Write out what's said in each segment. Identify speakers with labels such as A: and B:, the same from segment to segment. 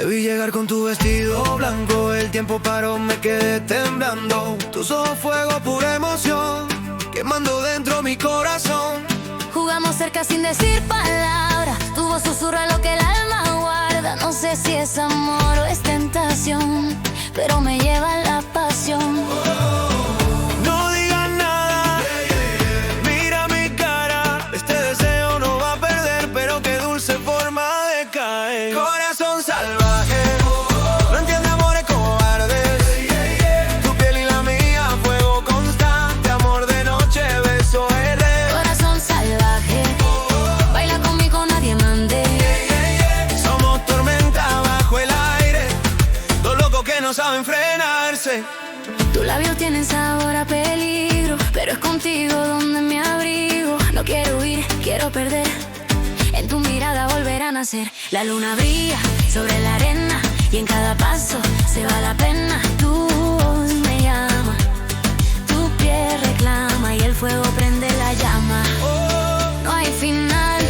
A: vi llegar con tu vestido blanco, el tiempo paró, me quedé temblando. Tus ojos fuego, pura emoción, quemando dentro mi corazón.
B: Jugamos cerca sin decir palabras, tu voz susurra lo que el alma guarda. No sé si es amor o es tentación, pero me lleva la pasión.
A: No digas nada, mira mi cara. Este deseo no va a perder, pero qué dulce forma de caer. Corazón salvaje, no entiende amores cobardes. Tu piel y la mía, fuego constante, amor de noche, beso de rey.
B: Corazón salvaje, baila conmigo, nadie mande.
A: Somos tormenta bajo el aire, dos locos que no saben frenarse.
B: Tus labios tienen sabor a peligro, pero es contigo donde me abrigo. No quiero huir, quiero perder, en tu mirada volver a nacer. La luna brilla sobre la arena y en cada paso se va la pena. Tu voz me llama, tu piel reclama y el fuego prende la llama. No hay final,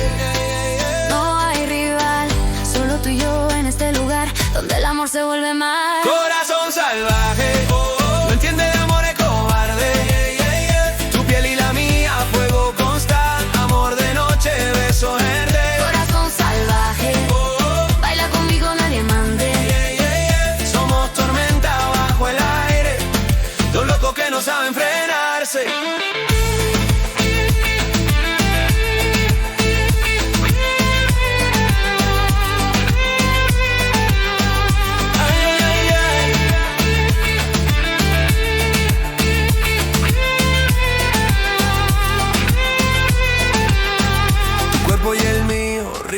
B: no hay rival, solo tú y yo en este lugar donde el amor se vuelve mal.